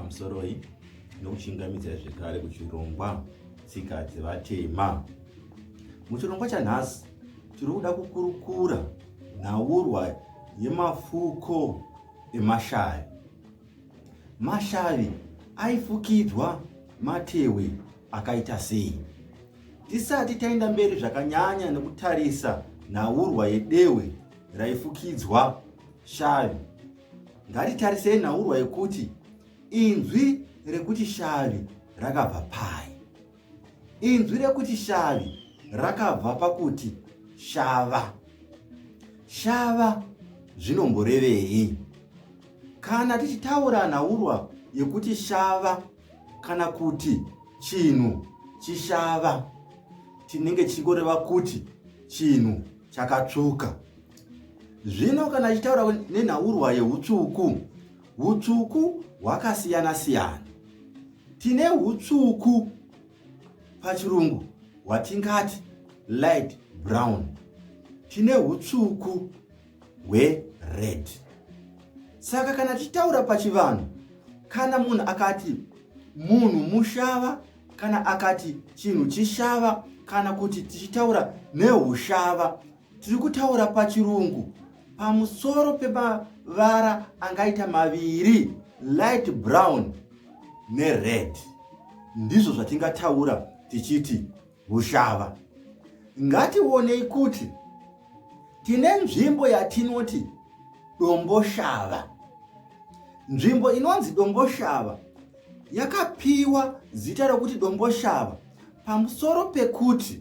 pamusoroi nokuchingamidza zvekare kuchirongwa tsika dzevatema. Muchirongwa chanhasi tiri kuda kukurukura nhaurwa yemafuko emashavi. Mashavi aifukidzwa matewe akaita sei? Tisati taenda mberi zvakanyanya nekutarisa nhaurwa yedewe raifukidzwa shavi, ngatitarisei nhaurwa yekuti inzwi rekuti shavi rakabva pai. Inzwi rekuti shavi rakabva pakuti shava. Shava zvinomborevei? Kana tichitaura nhaurwa yekuti shava kana kuti chinhu chishava, tinenge tichingoreva kuti chinhu chakatsvuka. Zvino kana tichitaura nenhaurwa yehutsvuku, hutsvuku hwakasiyana siyana. Tine hutsvuku pachirungu hwatingati light brown, tine hutsvuku hwered. Saka kana tichitaura pachivanhu, kana munhu akati munhu mushava, kana akati chinhu chishava, kana kuti tichitaura nehushava, tiri kutaura pachirungu pamusoro pemavara angaita maviri, light brown nered. Ndizvo zvatingataura tichiti hushava. Ngationei kuti tine nzvimbo yatinoti domboshava. Nzvimbo inonzi domboshava yakapiwa zita rokuti domboshava pamusoro pekuti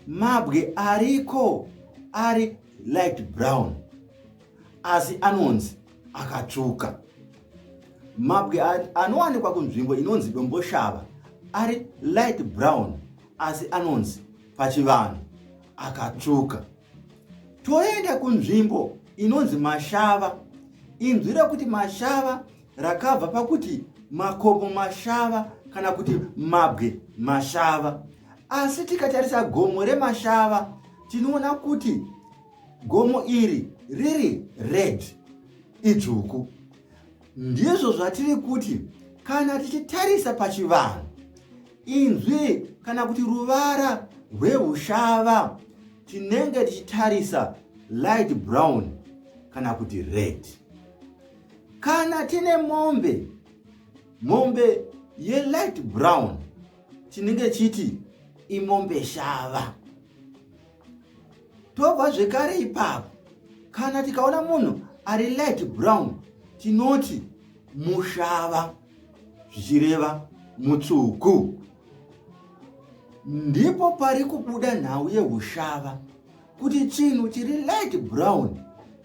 mabwe ariko ari light brown asi anonzi akatsvuka. Mabwe anowanikwa kunzvimbo inonzi domboshava ari light brown asi anonzi pachivanhu akatsvuka. Toenda kunzvimbo inonzi mashava. Inzwi rekuti mashava rakabva pakuti makomo mashava kana kuti mabwe mashava. Asi tikatarisa gomo remashava tinoona kuti gomo iri riri red, idzvuku. Ndizvo zvatiri kuti kana tichitarisa pachivanhu, inzwi kana kuti ruvara rwehushava tinenge tichitarisa light brown kana kuti red. Kana tine mombe ye-light brown tinenge chiti imombe shava. Tobva zvekare ipapo, kana tikaona munhu ari light brown tinoti mushava, zvichireva mutsvuku. Ndipo pari kubuda nhau yehushava kuti chinhu chiri light brown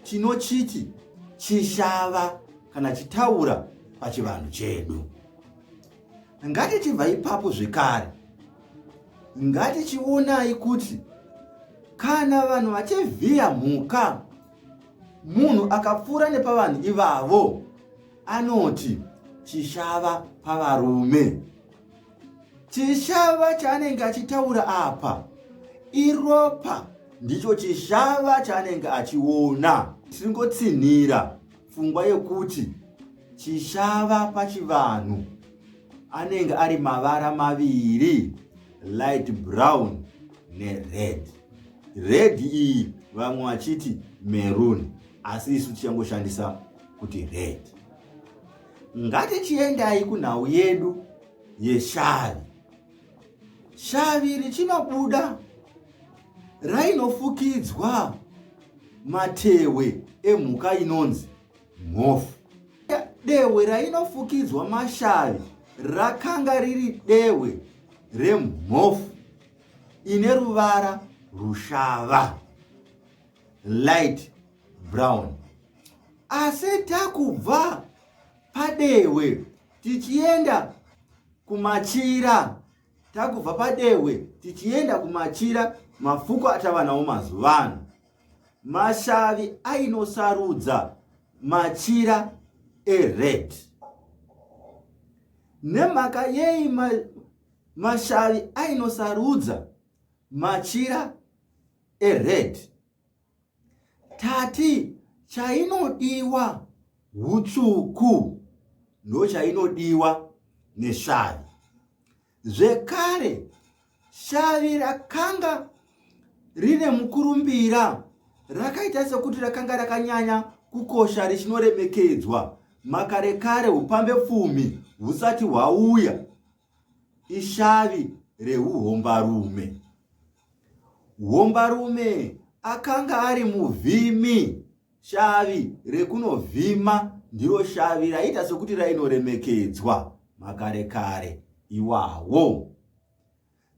tinochiti chishava kana chitaura pachivanhu chedu. Ngatichibva ipapo zvekare, ngatichionai kuti kana vanhu vachivhiya mhuka, munhu akapfuura nepavanhu ivavo anoti chishava pavarume. Chishava chaanenge achitaura apa iropa, ndicho chishava chaanenge achiona. Tingotsinhira pfungwa yekuti chishava pachivanhu anenge ari mavara maviri, light brown nered. Red iyi vamwe vachiti maroon, asi isu tichangoshandisa kuti red. Ngatichiendai kunhau yedu yeshavi. Shavi richinobuda rainofukidzwa matewe emhuka inonzi mhofu. Dewe rainofukidzwa mashavi rakanga riri dewe remhofu ine ruvara rushava, light brown. Asi takubva padewe tichienda kumachira, takubva padewe tichienda kumachira, mafuko atava nawo mazuvano, mashavi ainosarudza machira ered. Nemhaka yei mashavi ainosarudza machira ered? Tati chainodiwa hutsvuku. ndochainodiwa neshavi. Zvekare shavi rakanga rine mukurumbira rakaita sekuti rakanga rakanyanya kukosha richinoremekedzwa makare kare upambe pfumi husati hwauya, ishavi rehuhombarume. Hombarume akanga ari muvhimi. Shavi rekunovhima ndiro shavi raita sekuti rainoremekedzwa makare kare iwawo.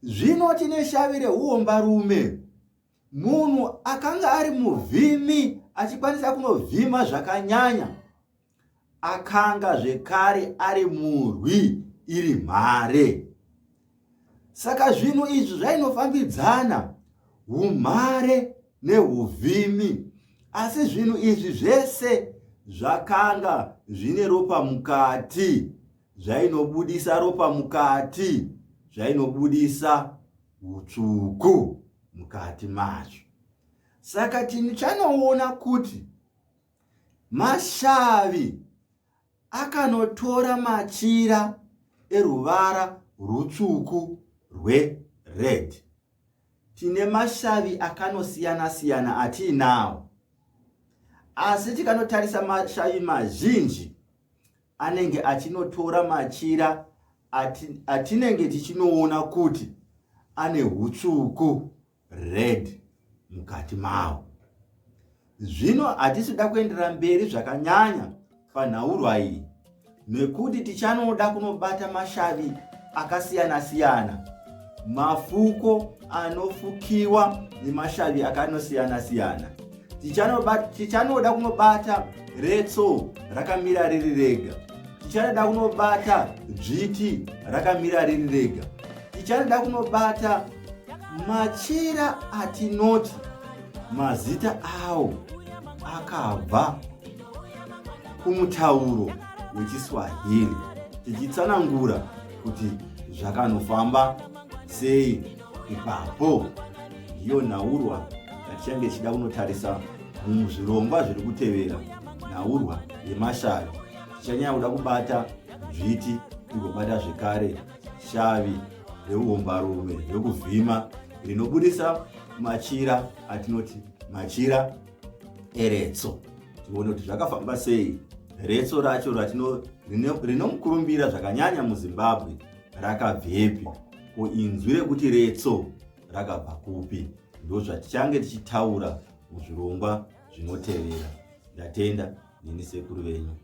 Zvino tine shavi rehuhombarume. Munhu akanga ari muvhimi achikwanisa kunovhima zvakanyanya, akanga zvekare ari murwi iri mhare. Saka zvinhu izvi zvainofambidzana, umhare nehuvhimi, asi zvinhu izvi zvese zvakanga zvine ropa mukati, zvainobudisa ropa mukati, zvainobudisa hutsvuku mukati mazvo. Saka tichanoona kuti mashavi akanotora machira eruvara rutsvuku rwered. Tine mashavi akanosiyana-siyana atiinawo, asi tikanotarisa mashavi mazhinji anenge achinotora machira atinenge tichinoona kuti ane hutsvuku red mukati mawo. Zvino hatisida kuendera mberi zvakanyanya panhaurwa iyi, nekuti tichanoda kunobata mashavi akasiyana-siyana, mafuko anofukiwa nemashavi akanosiyana-siyana. Tichanoda kunobata retso rakamira riri rega, tichanoda kunobata dzviti rakamira riri rega, tichanoda kunobata machira atinoti mazita awo akabva kumutauro weChiswahili, tichitsanangura kuti zvakanofamba sei ipapo. Ndiyo nhaurwa yatichange tichida kunotarisa muzvirongwa zviri kutevera, nhaurwa yemashavi. Tichanyanya kuda kubata dzviti, tigobata zvekare shavi rehuhombarume rekuvhima rinobudisa machira atinoti machira eretso. Tione kuti zvakafamba sei. Retso racho rinomukurumbira zvakanyanya muZimbabwe rakabvepi, ko inzwi rekuti retso rakabva kupi? Ndozvatichange tichitaura muzvirongwa zvinotevera. Ndatenda, neni sekuru venyu.